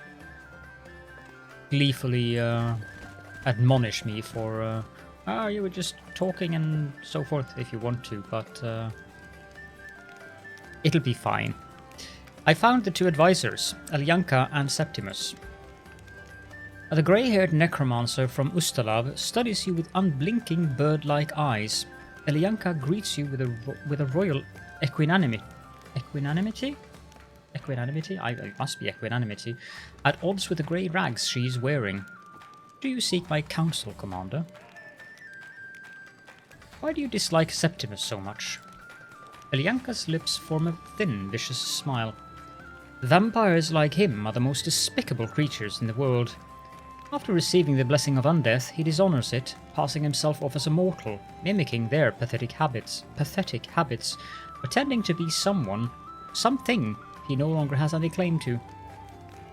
gleefully admonish me for, you were just talking and so forth if you want to, but it'll be fine. I found the two advisors, Elyanka and Septimus. The grey-haired necromancer from Ustalav studies you with unblinking bird-like eyes. Elyanka greets you with a royal equanimity. Equanimity? Equanimity? It must be equanimity. At odds with the grey rags she is wearing. Do you seek my counsel, Commander? Why do you dislike Septimus so much? Elyanka's lips form a thin, vicious smile. Vampires like him are the most despicable creatures in the world. After receiving the blessing of undeath, he dishonors it, passing himself off as a mortal, mimicking their pathetic habits, pretending to be something he no longer has any claim to.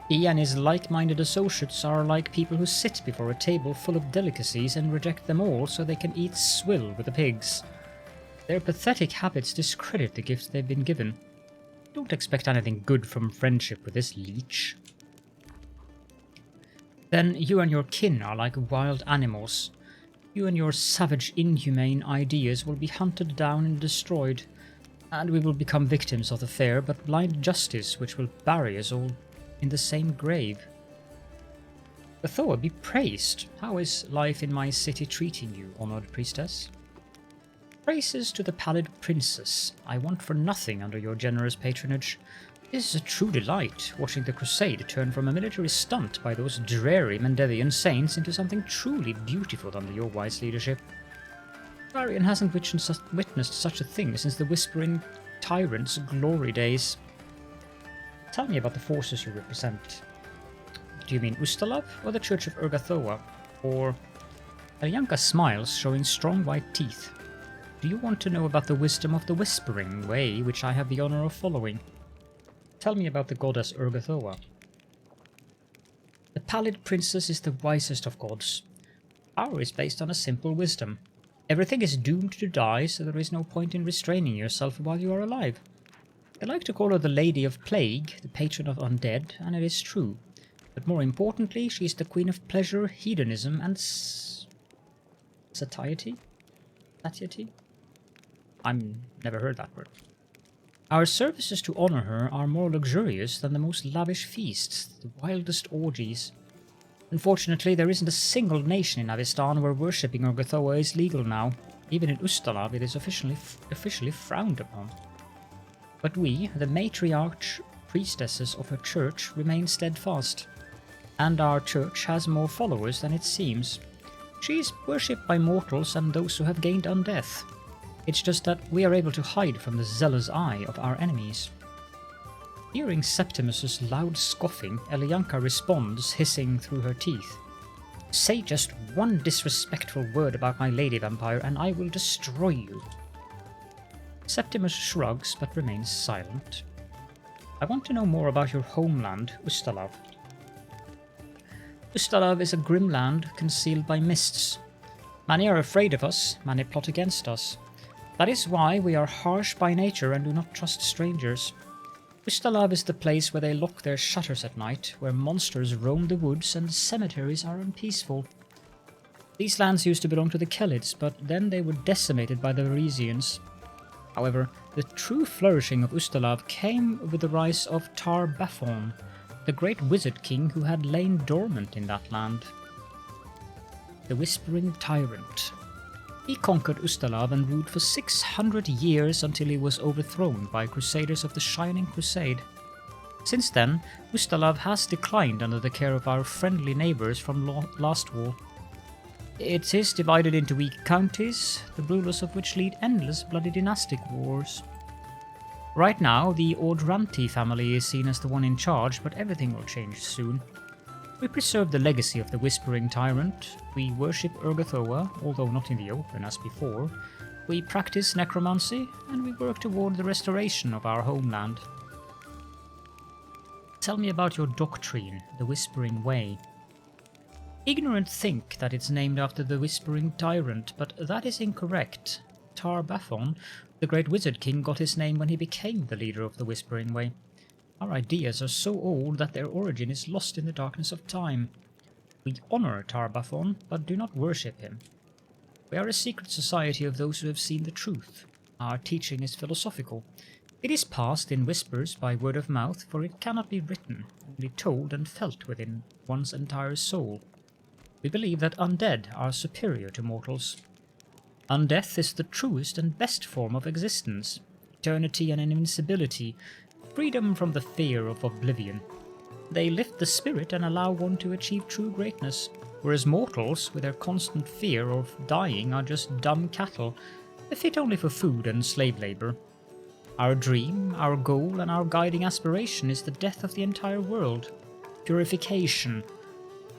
He and his like-minded associates are like people who sit before a table full of delicacies and reject them all so they can eat swill with the pigs. Their pathetic habits discredit the gifts they've been given. Don't expect anything good from friendship with this leech. Then you and your kin are like wild animals. You and your savage, inhumane ideas will be hunted down and destroyed, and we will become victims of the fair but blind justice which will bury us all in the same grave. Thor be praised. How is life in my city treating you, honored priestess? Praises to the pallid princess. I want for nothing under your generous patronage. This is a true delight, watching the crusade turn from a military stunt by those dreary Mendevian saints into something truly beautiful under your wise leadership. Varian hasn't witnessed such a thing since the Whispering Tyrant's glory days. Tell me about the forces you represent. Do you mean Ustalav, or the Church of Urgathoa, or... Alyanka smiles, showing strong white teeth. Do you want to know about the wisdom of the Whispering Way, which I have the honor of following? Tell me about the goddess Urgathoa. The Pallid Princess is the wisest of gods. Power is based on a simple wisdom. Everything is doomed to die, so there is no point in restraining yourself while you are alive. They like to call her the Lady of Plague, the patron of undead, and it is true. But more importantly, she is the queen of pleasure, hedonism, and satiety? Satiety? I've never heard that word. Our services to honor her are more luxurious than the most lavish feasts, the wildest orgies. Unfortunately, there isn't a single nation in Avistan where worshipping Urgathoa is legal now. Even in Ustalav it is officially frowned upon. But we, the matriarch priestesses of her church, remain steadfast. And our church has more followers than it seems. She is worshipped by mortals and those who have gained undeath. It's just that we are able to hide from the zealous eye of our enemies. Hearing Septimus's loud scoffing, Elyanka responds, hissing through her teeth. Say just one disrespectful word about my lady vampire and I will destroy you. Septimus shrugs but remains silent. I want to know more about your homeland, Ustalav. Ustalav is a grim land concealed by mists. Many are afraid of us, many plot against us. That is why we are harsh by nature and do not trust strangers. Ustalav is the place where they lock their shutters at night, where monsters roam the woods and cemeteries are unpeaceful. These lands used to belong to the Kelids, but then they were decimated by the Varisians. However, the true flourishing of Ustalav came with the rise of Tar Baphon, the great wizard king who had lain dormant in that land. The Whispering Tyrant. He conquered Ustalav and ruled for 600 years until he was overthrown by crusaders of the Shining Crusade. Since then, Ustalav has declined under the care of our friendly neighbours from last war. It is divided into weak counties, the rulers of which lead endless bloody dynastic wars. Right now, the Ordranti family is seen as the one in charge, but everything will change soon. We preserve the legacy of the Whispering Tyrant, we worship Urgathoa, although not in the open as before, we practice necromancy, and we work toward the restoration of our homeland. Tell me about your doctrine, the Whispering Way. Ignorant think that it's named after the Whispering Tyrant, but that is incorrect. Tar Baphon, the great wizard king, got his name when he became the leader of the Whispering Way. Our ideas are so old that their origin is lost in the darkness of time. We honor Tar Baphon, but do not worship him. We are a secret society of those who have seen the truth. Our teaching is philosophical. It is passed in whispers by word of mouth, for it cannot be written, only told and felt within one's entire soul. We believe that undead are superior to mortals. Undeath is the truest and best form of existence, eternity and invincibility, freedom from the fear of oblivion. They lift the spirit and allow one to achieve true greatness, whereas mortals, with their constant fear of dying, are just dumb cattle, fit only for food and slave labor. Our dream, our goal, and our guiding aspiration is the death of the entire world. Purification.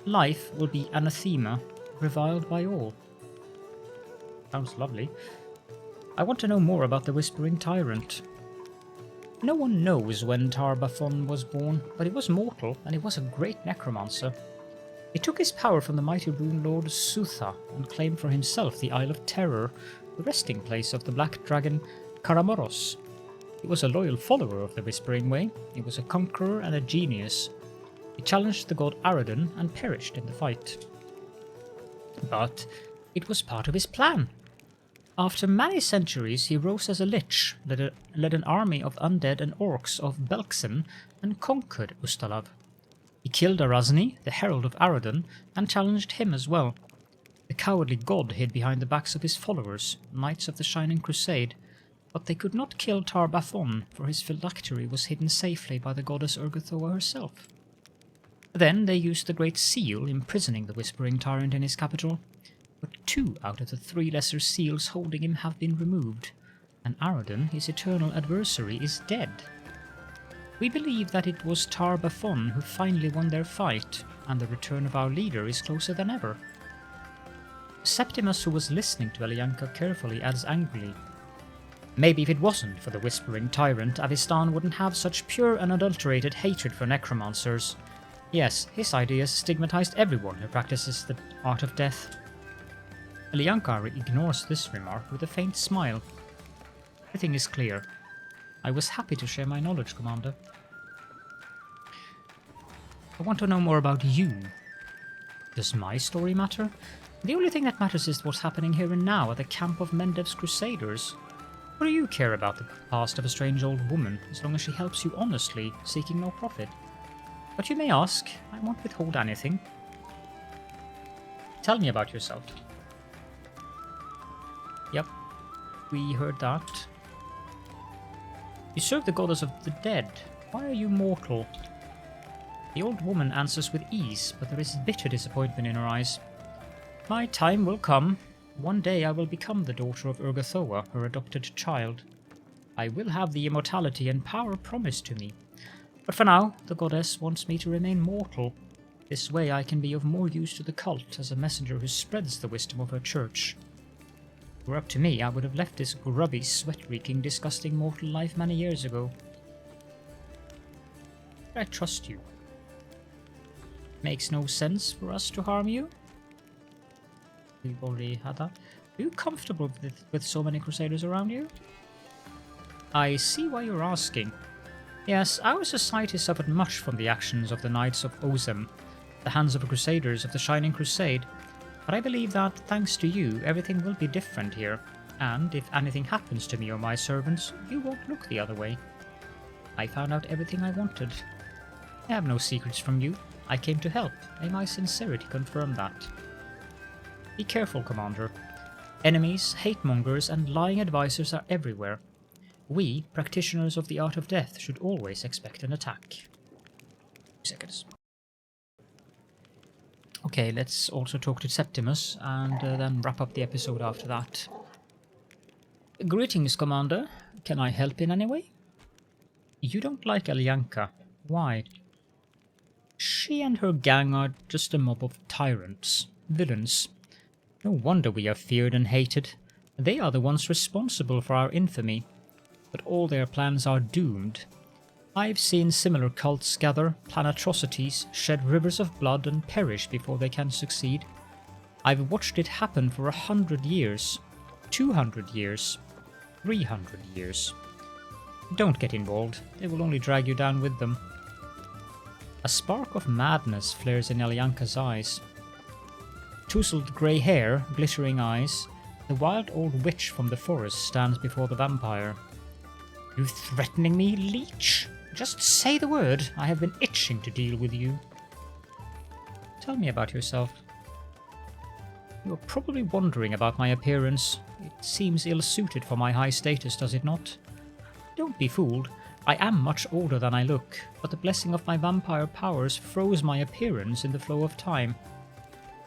Life will be anathema, reviled by all. Sounds lovely. I want to know more about the Whispering Tyrant. No one knows when Tar Baphon was born, but he was mortal and he was a great necromancer. He took his power from the mighty rune lord Sutha and claimed for himself the Isle of Terror, the resting place of the black dragon Karamoros. He was a loyal follower of the Whispering Way. He was a conqueror and a genius. He challenged the god Aradon and perished in the fight. But it was part of his plan. After many centuries, he rose as a lich, led an army of undead and orcs of Belkzen, and conquered Ustalav. He killed Arazni, the herald of Aradon, and challenged him as well. The cowardly god hid behind the backs of his followers, knights of the Shining Crusade, but they could not kill Tar Baphon, for his phylactery was hidden safely by the goddess Urgathoa herself. Then they used the Great Seal, imprisoning the Whispering Tyrant in his capital. But 2 out of the 3 lesser seals holding him have been removed, and Aradon, his eternal adversary, is dead. We believe that it was Tar Baphon who finally won their fight, and the return of our leader is closer than ever. Septimus, who was listening to Elyanka carefully, adds angrily, maybe if it wasn't for the Whispering Tyrant, Avistan wouldn't have such pure and unadulterated hatred for necromancers. Yes, his ideas stigmatized everyone who practices the art of death. Elyanka ignores this remark with a faint smile. Everything is clear. I was happy to share my knowledge, Commander. I want to know more about you. Does my story matter? The only thing that matters is what's happening here and now at the camp of Mendev's crusaders. What do you care about the past of a strange old woman, as long as she helps you honestly, seeking no profit? But you may ask, I won't withhold anything. Tell me about yourself. Yep, we heard that. You serve the goddess of the dead. Why are you mortal? The old woman answers with ease, but there is bitter disappointment in her eyes. My time will come. One day I will become the daughter of Urgathoa, her adopted child. I will have the immortality and power promised to me. But for now, the goddess wants me to remain mortal. This way I can be of more use to the cult as a messenger who spreads the wisdom of her church. If it were up to me, I would have left this grubby, sweat-reeking, disgusting mortal life many years ago. But I trust you. Makes no sense for us to harm you. We've already had that. Are you comfortable with so many crusaders around you? I see why you're asking. Yes, our society suffered much from the actions of the Knights of Ozem, the hands of the Crusaders of the Shining Crusade, but I believe that, thanks to you, everything will be different here, and if anything happens to me or my servants, you won't look the other way. I found out everything I wanted. I have no secrets from you. I came to help. May my sincerity confirm that. Be careful, Commander. Enemies, hate-mongers, and lying advisors are everywhere. We, practitioners of the art of death, should always expect an attack. 2 seconds. Okay, let's also talk to Septimus, and then wrap up the episode after that. Greetings, Commander. Can I help in any way? You don't like Alyanka. Why? She and her gang are just a mob of tyrants, villains. No wonder we are feared and hated. They are the ones responsible for our infamy. But all their plans are doomed. I've seen similar cults gather, plan atrocities, shed rivers of blood and perish before they can succeed. I've watched it happen for 100 years, 200 years, 300 years. Don't get involved, they will only drag you down with them. A spark of madness flares in Elyanka's eyes. Tousled grey hair, glittering eyes, the wild old witch from the forest stands before the vampire. You threatening me, leech? Just say the word. I have been itching to deal with you. Tell me about yourself. You are probably wondering about my appearance. It seems ill-suited for my high status, does it not? Don't be fooled. I am much older than I look, but the blessing of my vampire powers froze my appearance in the flow of time.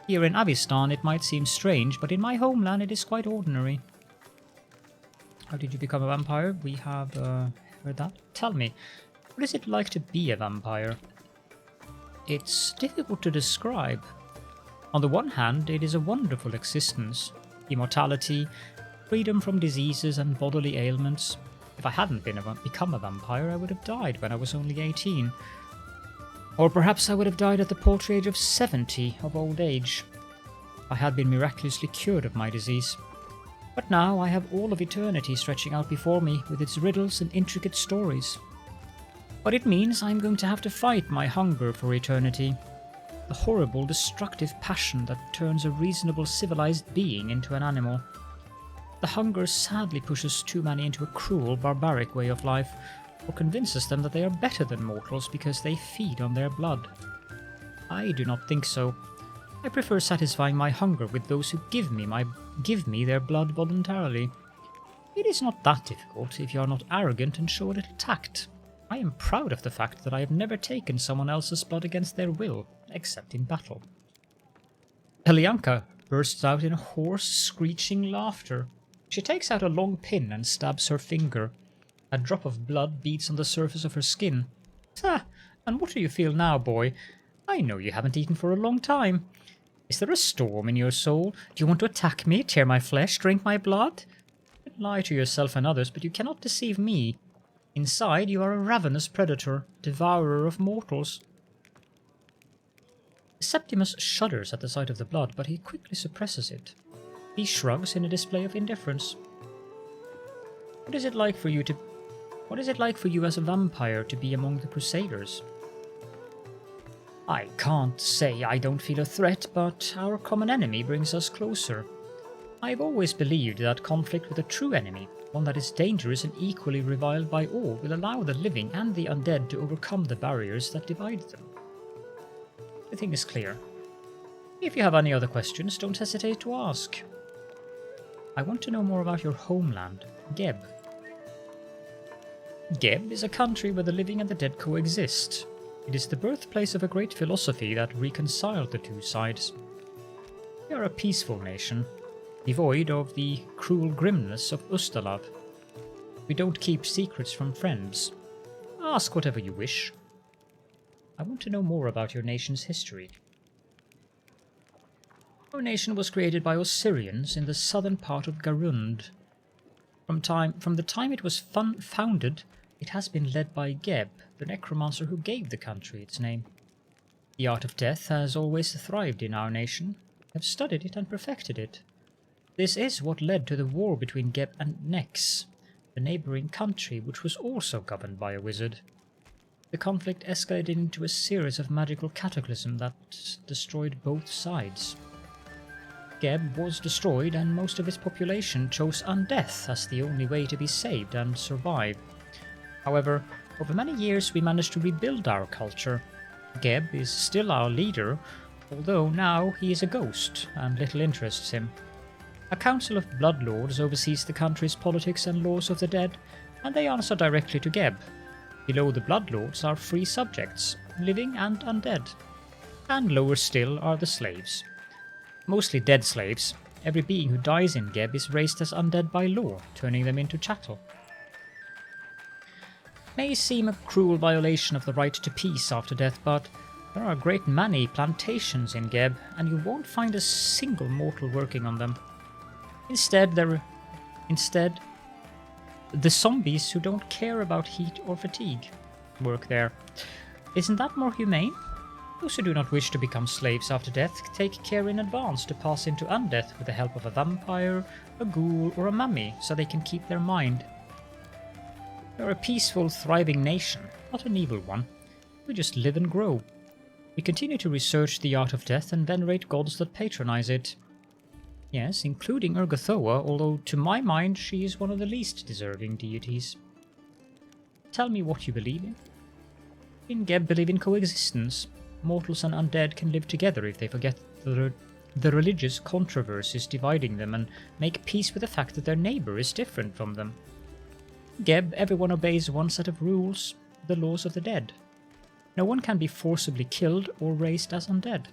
Here in Avistan it might seem strange, but in my homeland it is quite ordinary. How did you become a vampire? We have heard that. Tell me, what is it like to be a vampire? It's difficult to describe. On the one hand, it is a wonderful existence. Immortality, freedom from diseases and bodily ailments. If I hadn't become a vampire, I would have died when I was only 18. Or perhaps I would have died at the paltry age of 70 of old age. I had been miraculously cured of my disease. But now I have all of eternity stretching out before me with its riddles and intricate stories. But it means I'm going to have to fight my hunger for eternity. The horrible, destructive passion that turns a reasonable, civilized being into an animal. The hunger sadly pushes too many into a cruel, barbaric way of life, or convinces them that they are better than mortals because they feed on their blood. I do not think so. I prefer satisfying my hunger with those who give me their blood voluntarily. It is not that difficult if you are not arrogant and show a little tact. I am proud of the fact that I have never taken someone else's blood against their will, except in battle. Elyanka bursts out in hoarse, screeching laughter. She takes out a long pin and stabs her finger. A drop of blood beads on the surface of her skin. Ah, and what do you feel now, boy? I know you haven't eaten for a long time. Is there a storm in your soul? Do you want to attack me, tear my flesh, drink my blood? You can lie to yourself and others, but you cannot deceive me. Inside, you are a ravenous predator, devourer of mortals. Septimus shudders at the sight of the blood, but he quickly suppresses it. He shrugs in a display of indifference. What is it like for you as a vampire to be among the crusaders? I can't say I don't feel a threat, but our common enemy brings us closer. I've always believed that conflict with a true enemy, one that is dangerous and equally reviled by all, will allow the living and the undead to overcome the barriers that divide them. The thing is clear. If you have any other questions, don't hesitate to ask. I want to know more about your homeland, Geb. Geb is a country where the living and the dead coexist. It is the birthplace of a great philosophy that reconciled the two sides. We are a peaceful nation, devoid of the cruel grimness of Ustalav. We don't keep secrets from friends. Ask whatever you wish. I want to know more about your nation's history. Our nation was created by Osirians in the southern part of Garund. From the time it was founded, it has been led by Geb, the necromancer who gave the country its name. The art of death has always thrived in our nation. We have studied it and perfected it. This is what led to the war between Geb and Nex, the neighbouring country which was also governed by a wizard. The conflict escalated into a series of magical cataclysms that destroyed both sides. Geb was destroyed and most of its population chose undeath as the only way to be saved and survive. However, over many years we managed to rebuild our culture. Geb is still our leader, although now he is a ghost and little interests him. A council of bloodlords oversees the country's politics and laws of the dead, and they answer directly to Geb. Below the bloodlords are free subjects, living and undead. And lower still are the slaves. Mostly dead slaves. Every being who dies in Geb is raised as undead by law, turning them into chattel. May seem a cruel violation of the right to peace after death, but there are a great many plantations in Geb, and you won't find a single mortal working on them. Instead, the zombies who don't care about heat or fatigue work there. Isn't that more humane? Those who do not wish to become slaves after death take care in advance to pass into undeath with the help of a vampire, a ghoul, or a mummy, so they can keep their mind. We are a peaceful, thriving nation, not an evil one. We just live and grow. We continue to research the art of death and venerate gods that patronize it. Yes, including Urgathoa, although to my mind she is one of the least deserving deities. Tell me what you believe in. In Geb believe in coexistence. Mortals and undead can live together if they forget the religious controversies dividing them and make peace with the fact that their neighbour is different from them. Geb, everyone obeys one set of rules, the laws of the dead. No one can be forcibly killed or raised as undead.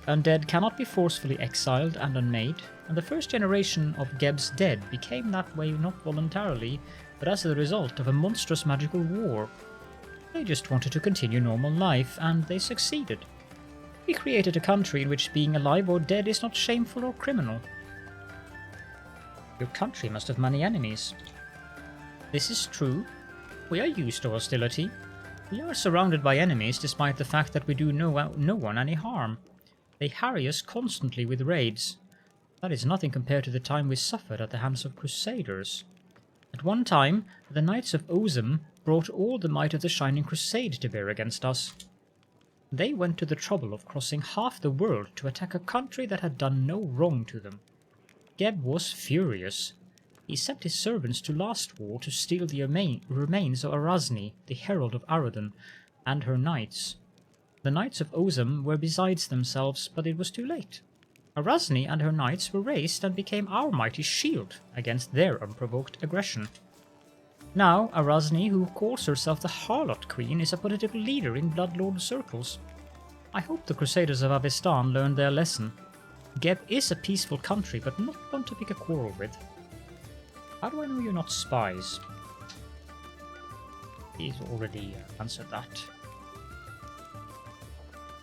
Undead cannot be forcefully exiled and unmade, and the first generation of Geb's dead became that way not voluntarily, but as a result of a monstrous magical war. They just wanted to continue normal life, and they succeeded. We created a country in which being alive or dead is not shameful or criminal. Your country must have many enemies. This is true. We are used to hostility. We are surrounded by enemies despite the fact that we do no one any harm. They harry us constantly with raids. That is nothing compared to the time we suffered at the hands of crusaders. At one time, the Knights of Ozum brought all the might of the Shining Crusade to bear against us. They went to the trouble of crossing half the world to attack a country that had done no wrong to them. Geb was furious. He sent his servants to last war to steal the remains of Arazni, the herald of Aradon, and her knights. The Knights of Ozum were besides themselves, but it was too late. Arazni and her knights were raised and became our mighty shield against their unprovoked aggression. Now, Arazni, who calls herself the Harlot Queen, is a political leader in Bloodlord circles. I hope the Crusaders of Avestan learned their lesson. Geb is a peaceful country, but not one to pick a quarrel with. How do I know you're not spies? He's already answered that.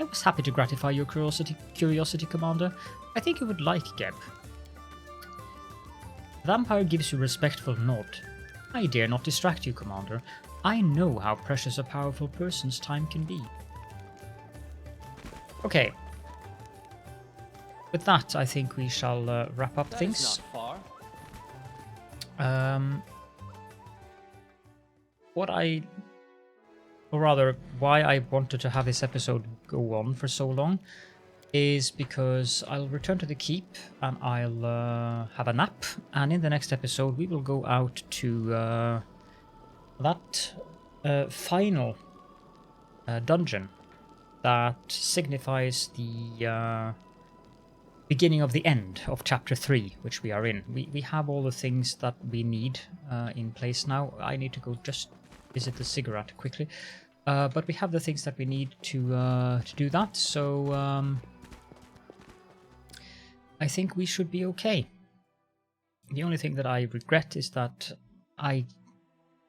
I was happy to gratify your curiosity, Commander. I think you would like Geb. The vampire gives you a respectful nod. I dare not distract you, Commander. I know how precious a powerful person's time can be. Okay. with that, I think we shall wrap up That things. is not far. Why I wanted to have this episode go on for so long is because I'll return to the keep and I'll have a nap, and in the next episode we will go out to that final dungeon that signifies the beginning of the end of chapter 3, which we are in. We have all the things that we need in place now. I need to go just visit the cigarette quickly, but we have the things that we need to do that, so I think we should be okay. The only thing that I regret is that I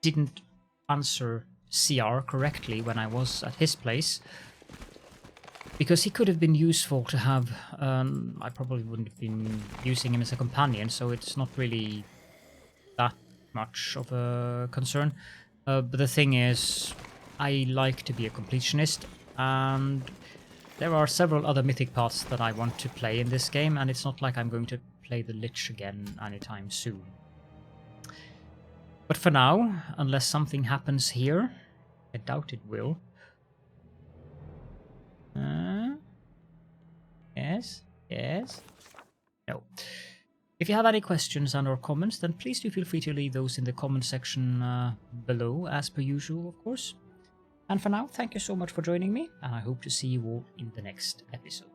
didn't answer CR correctly when I was at his place, because he could have been useful to have. I probably wouldn't have been using him as a companion, so it's not really that much of a concern. But the thing is, I like to be a completionist, and there are several other mythic paths that I want to play in this game, and it's not like I'm going to play the Lich again anytime soon. But for now, unless something happens here, I doubt it will. Yes. No. If you have any questions and or comments, then please do feel free to leave those in the comment section below, as per usual, of course. And for now, thank you so much for joining me, and I hope to see you all in the next episode.